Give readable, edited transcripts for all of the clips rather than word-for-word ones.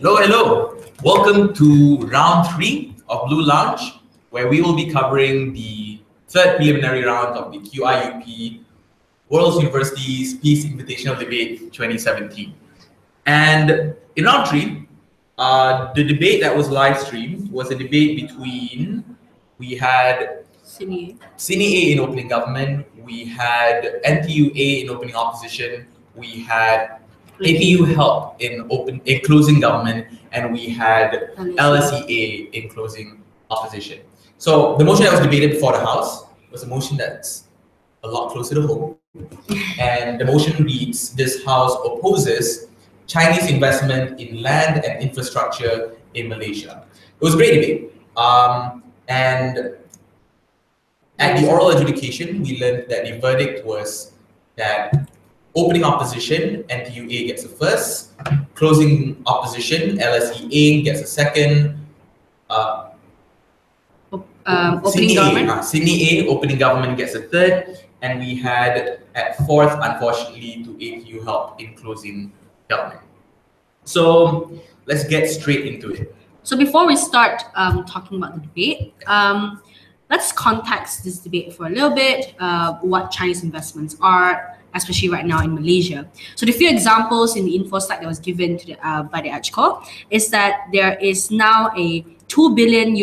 Hello, hello. Welcome to round 3 of Blue Lounge, where we will be covering the third preliminary round of the QIUP World Universities Peace Invitational Debate 2017. And in round 3, the debate that was live streamed was a debate between, we had Cine A in opening government, we had NTU A in opening opposition, we had APU help in closing government, and we had LSEA in closing opposition. So the motion that was debated before the House was a motion that's a lot closer to home. And the motion reads, this House opposes Chinese investment in land and infrastructure in Malaysia. It was a great debate. And at the oral adjudication, we learned that the verdict was that opening opposition, NTUA gets a first. Closing opposition, LSEA gets a second. Opening government? Sydney A, opening government gets a third. And we had at fourth, unfortunately, to APU help in closing government. So let's get straight into it. So before we start talking about the debate, let's context this debate for a little bit, what Chinese investments are, especially right now in Malaysia. So the few examples in the info slide that was given to by the EdgeCore is that there is now a $2 billion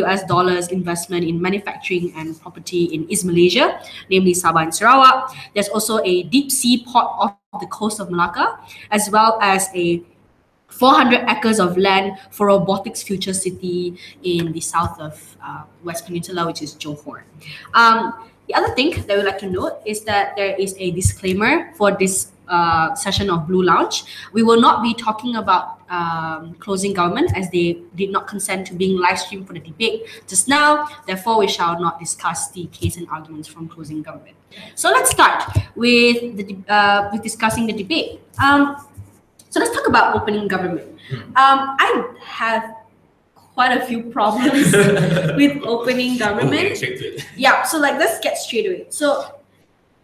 investment in manufacturing and property in East Malaysia, namely Sabah and Sarawak. There's also a deep sea port off the coast of Malacca, as well as a 400 acres of land for robotics future city in the south of West Peninsula, which is Johor. The other thing that we'd like to note is that there is a disclaimer for this session of Blue Lounge. We will not be talking about closing government, as they did not consent to being live streamed for the debate just now. Therefore, we shall not discuss the case and arguments from closing government. So let's start with discussing the debate. So let's talk about opening government. I have quite a few problems with opening government. Yeah, so let's get straight to it. So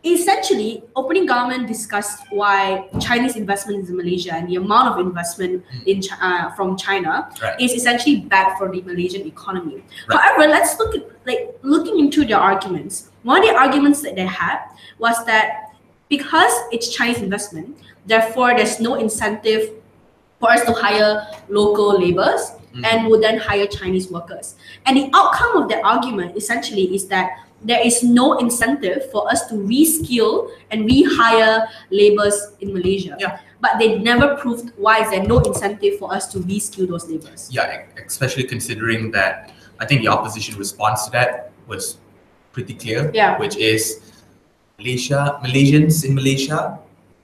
essentially, opening government discussed why Chinese investment in Malaysia and the amount of investment in from China is essentially bad for the Malaysian economy. Right. However, let's look at looking into their arguments. One of the arguments that they had was that because it's Chinese investment, therefore there's no incentive for us to hire local laborers and would then hire Chinese workers. And the outcome of that argument essentially is that there is no incentive for us to reskill and rehire laborers in Malaysia. Yeah. But they never proved why is there no incentive for us to reskill those laborers. Yeah, especially considering that I think the opposition response to that was pretty clear, which is Malaysians in Malaysia,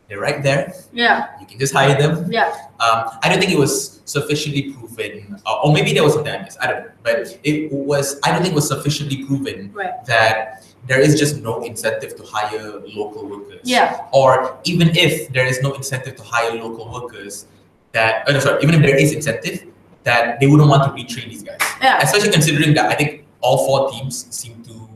they're right there. Yeah. You can just hire them. Yeah. I don't think it was sufficiently proven, or maybe there was some damages, I don't know. But I don't think it was sufficiently proven that there is just no incentive to hire local workers. Yeah. Or even if there is no incentive to hire local workers, even if there is incentive, that they wouldn't want to retrain these guys. Yeah. Especially considering that I think all four teams seem to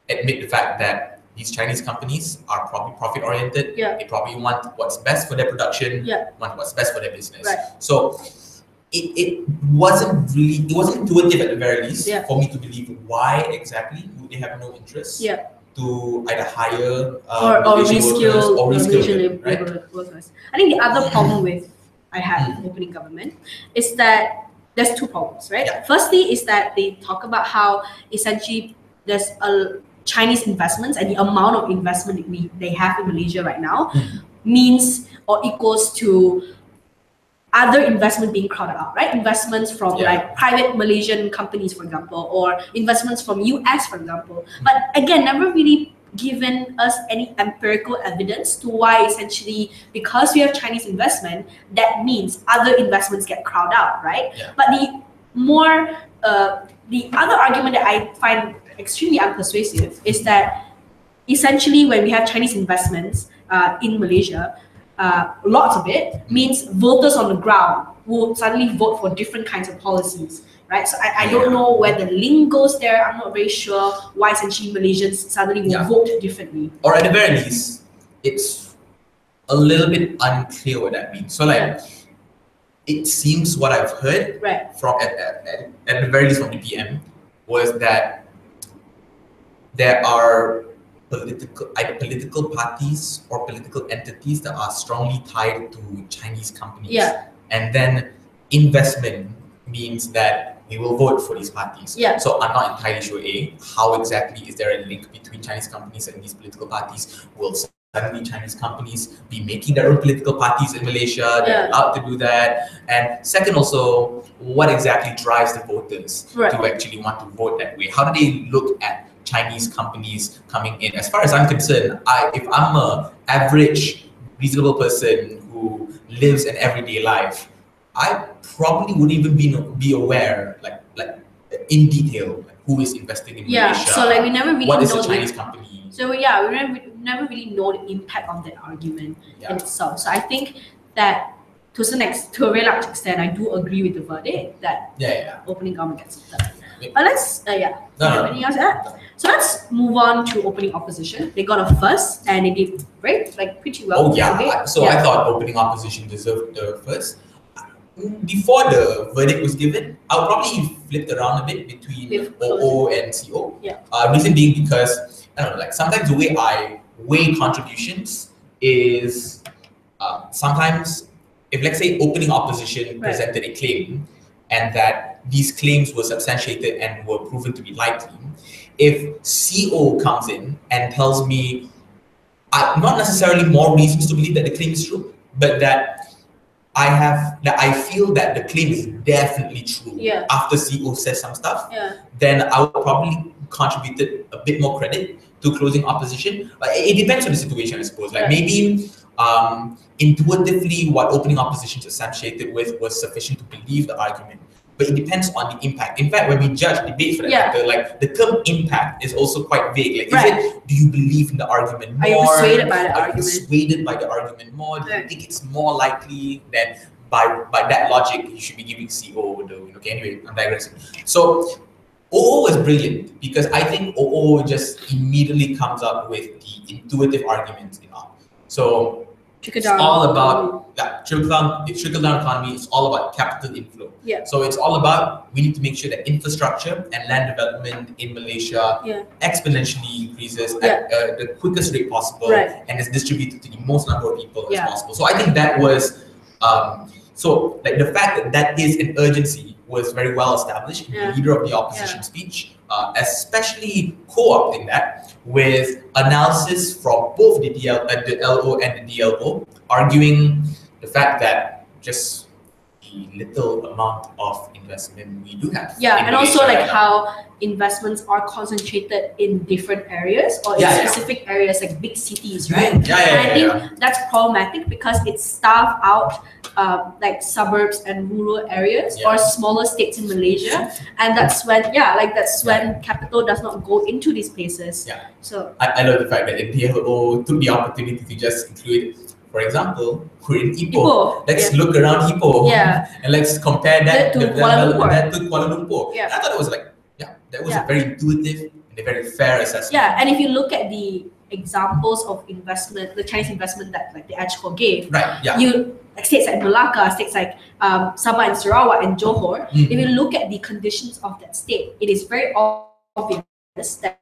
admit the fact that these Chinese companies are probably profit-oriented. Yeah. They probably want what's best for their production, want what's best for their business. Right. So it wasn't intuitive at the very least for me to believe why exactly would they have no interest to either hire or reskill labor workers. I think the other problem I have with opening government is that there's two problems, right? Yeah. Firstly is that they talk about how essentially there's a Chinese investments and the amount of investment they have in Malaysia right now means or equals to other investment being crowded out, right? Investments from private Malaysian companies, for example, or investments from US, for example. But again, never really given us any empirical evidence to why essentially because we have Chinese investment, that means other investments get crowded out, right? Yeah. But the other argument that I find extremely unpersuasive is that essentially when we have Chinese investments in Malaysia, lots of it means voters on the ground will suddenly vote for different kinds of policies, right? So I don't know where the link goes there. I'm not very sure why essentially Malaysians suddenly will vote differently. Or at the very least, it's a little bit unclear what that means. So it seems what I've heard from at the very least from the PM was that there are either political parties or political entities that are strongly tied to Chinese companies. Yeah. And then investment means that we will vote for these parties. Yeah. So I'm not entirely sure how exactly is there a link between Chinese companies and these political parties. Will suddenly Chinese companies be making their own political parties in Malaysia? They're allowed to do that. And second also, what exactly drives the voters to actually want to vote that way? How do they look at Chinese companies coming in? As far as I'm concerned, if I'm a average, reasonable person who lives an everyday life, I probably wouldn't even be aware, like in detail, who is investing in Malaysia. So like we never really what is know a Chinese company. So we never really know the impact of that argument in itself. So I think that to a very large extent, I do agree with the verdict that opening government gets it done. But let's anything else to add? So let's move on to opening opposition. They got a first and they did pretty well. I thought opening opposition deserved the first. Before the verdict was given, I'll probably flipped around a bit between OO and CO. Reason being because I don't know, like sometimes the way I weigh contributions is sometimes if let's say opening opposition presented a claim and that these claims were substantiated and were proven to be likely, if CO comes in and tells me not necessarily more reasons to believe that the claim is true, but that I feel that the claim is definitely true after CO says some stuff, then I would probably contribute a bit more credit to closing opposition. But it depends on the situation, I suppose. Like maybe intuitively what opening opposition substantiated with was sufficient to believe the argument. But it depends on the impact. In fact, when we judge debates for that matter, like the term impact is also quite vague. Like, is it, do you believe in the argument more? Are you persuaded by the argument? argument? Persuaded by the argument more? Do you think it's more likely that by that logic you should be giving CO the win? Okay, anyway, I'm digressing. So OO was brilliant because I think OO just immediately comes up with the intuitive arguments in art. So it's all about trickle-down economy. It's all about capital inflow. So it's all about we need to make sure that infrastructure and land development in Malaysia exponentially increases at the quickest rate possible and is distributed to the most number of people as possible. So I think that was so like the fact that is an urgency was very well established in the leader of the opposition speech, especially co-opting that with analysis from both the LO and the DLO, arguing the fact that just the little amount of investment we do have. And also like how investments are concentrated in different areas or in specific areas like big cities, right? And I think that's problematic because it starves out like suburbs and rural areas or smaller states in Malaysia, and that's when when capital does not go into these places. So I love the fact that the DLO took the opportunity to just include, for example, we're in Ipoh. Let's look around Ipoh and let's compare that to Kuala Lumpur. I thought it was like, that was a very intuitive and a very fair assessment. And if you look at the examples of investment, the Chinese investment that like the EDGCO gave, you like states like Malacca, states like Sabah and Sarawak and Johor, if you look at the conditions of that state, it is very obvious that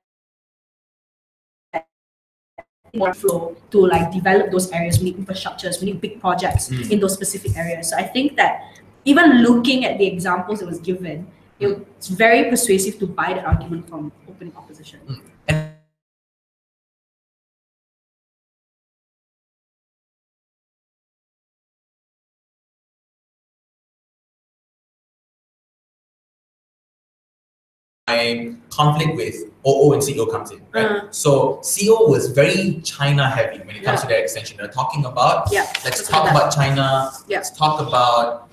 more flow to like develop those areas. We need infrastructures, we need big projects in those specific areas. So I think that even looking at the examples that was given, it's very persuasive to buy the argument from opening opposition. My conflict with OO and CO comes in, right? So CO was very China heavy when it comes to their extension. They're talking about, let's talk about China, let's talk about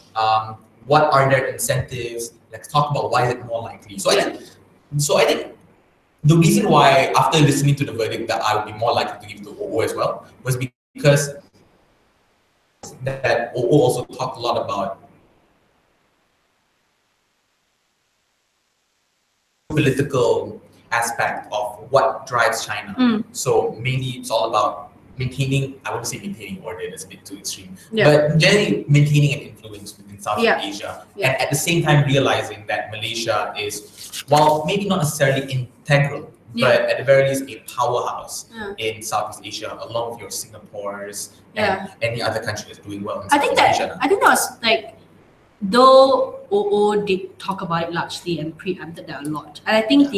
what are their incentives, let's talk about why is it more likely. So I think the reason why after listening to the verdict that I would be more likely to give to OO as well was because that OO also talked a lot about political aspect of what drives China. So mainly it's all about maintaining, I wouldn't say maintaining order, that's a bit too extreme, but generally maintaining an influence within Southeast Asia, and at the same time realizing that Malaysia is, while maybe not necessarily integral, but at the very least a powerhouse in Southeast Asia, along with your Singapores and any other country that's doing well in Southeast Asia. I think that was like, though OO did talk about it largely and preempted that a lot. And I think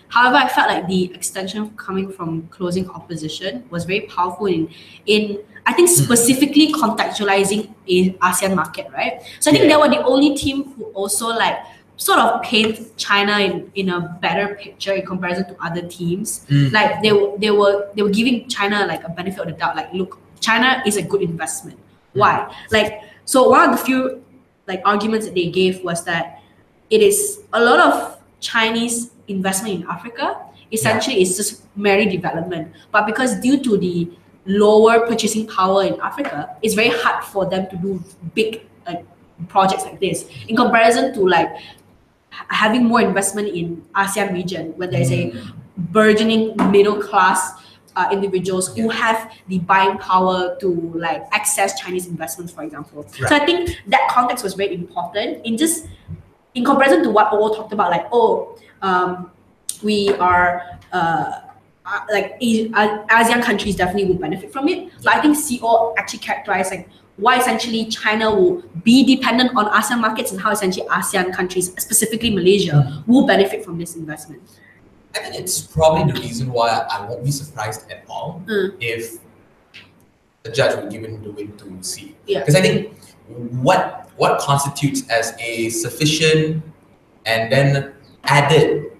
however, I felt like the extension coming from closing opposition was very powerful in I think specifically contextualizing in ASEAN market, right? So I think they were the only team who also like sort of paint China in a better picture in comparison to other teams. Like they were giving China like a benefit of the doubt. Like, look, China is a good investment. Why? Like, so one of the few like arguments that they gave was that it is a lot of Chinese investment in Africa essentially is just merely development, but because due to the lower purchasing power in Africa, it's very hard for them to do big projects like this in comparison to like having more investment in ASEAN region when there's a burgeoning middle class individuals who have the buying power to like access Chinese investments, for example. So I think that context was very important in comparison to what OO talked about, like, we are like ASEAN countries definitely will benefit from it. But I think CO actually characterized like why essentially China will be dependent on ASEAN markets and how essentially ASEAN countries, specifically Malaysia, will benefit from this investment. I think it's probably the reason why I won't be surprised at all if the judge would give him the win to see. Because I think what constitutes as a sufficient and then added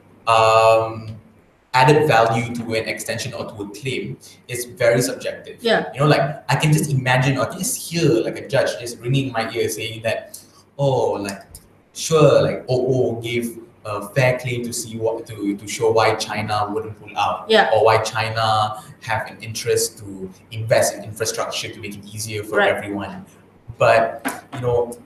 value to an extension or to a claim is very subjective. You know, like I can just imagine or just hear like a judge just ringing in my ear saying that, oh, like sure, like OO gave a fair claim to see what to show why China wouldn't pull out, or why China have an interest to invest in infrastructure to make it easier for everyone. But you know,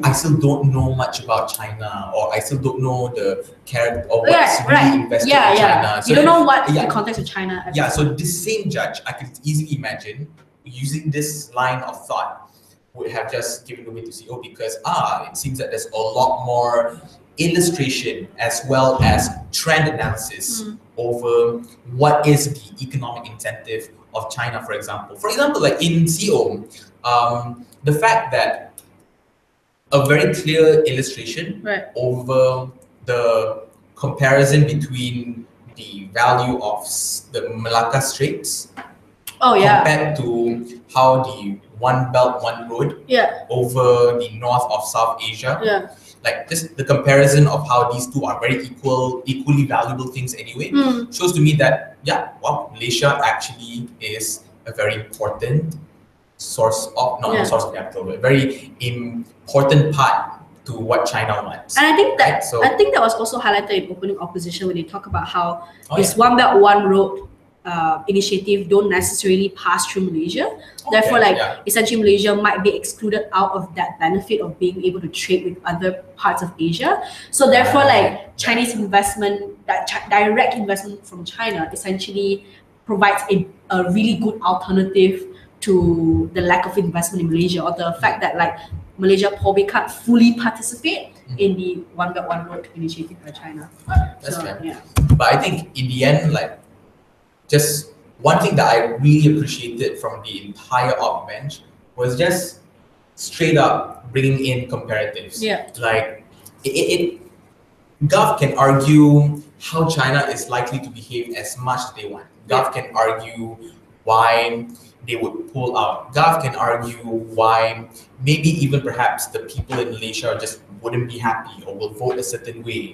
I still don't know much about China, or I still don't know the character or what's really invested in China. So you don't know what the context of China. So this same judge, I could easily imagine using this line of thought would have just given the way to CO because it seems that there's a lot more illustration as well as trend analysis over what is the economic incentive of China, for example. For example, like in CO, the fact that a very clear illustration over the comparison between the value of the Malacca Straits compared to how the One Belt, One Road over the north of South Asia. Like just the comparison of how these two are very equally valuable things anyway, shows to me that Malaysia actually is a very important source of source of capital, but a very important part to what China wants. And I think that I think that was also highlighted in opening opposition when they talk about how this One Belt, One Road initiative don't necessarily pass through Malaysia. Therefore, essentially Malaysia might be excluded out of that benefit of being able to trade with other parts of Asia. So therefore, Chinese investment, direct investment from China essentially provides a really good alternative to the lack of investment in Malaysia, or the fact that Malaysia probably can't fully participate in the One Belt, One Road initiative by China. That's fair. But I think in the end, just one thing that I really appreciated from the entire op bench was just straight up bringing in comparatives. Like Gov can argue how China is likely to behave as much as they want. Gov can argue why they would pull out. Gov can argue why maybe even perhaps the people in Malaysia just wouldn't be happy or will vote a certain way.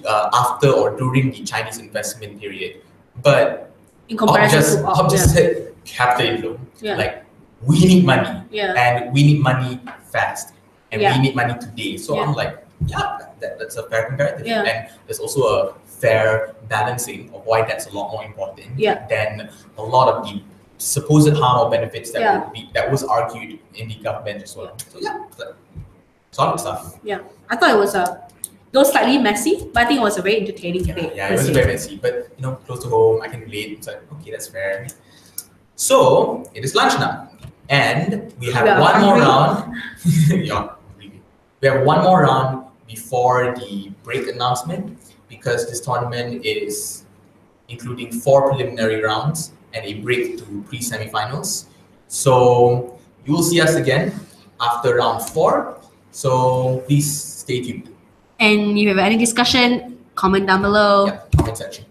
After or during the Chinese investment period, but in comparison Op just said capitalism. Like we need money, and we need money fast, and we need money today. So I'm like, that's a fair comparative, and there's also a fair balancing of why that's a lot more important than a lot of the supposed harm or benefits that was argued in the government as well. So solid stuff. I thought it was though slightly messy, but I think it was a very entertaining debate. It was very messy, but close to home, I can relate. It's like, okay, that's fair. So it is lunch now, And we have one more round. Yeah, really. We have one more round before the break announcement, because this tournament is including 4 preliminary rounds and a break to pre-semifinals. So you will see us again after round 4. So please stay tuned. And if you have any discussion, comment down below. Yeah, comment section.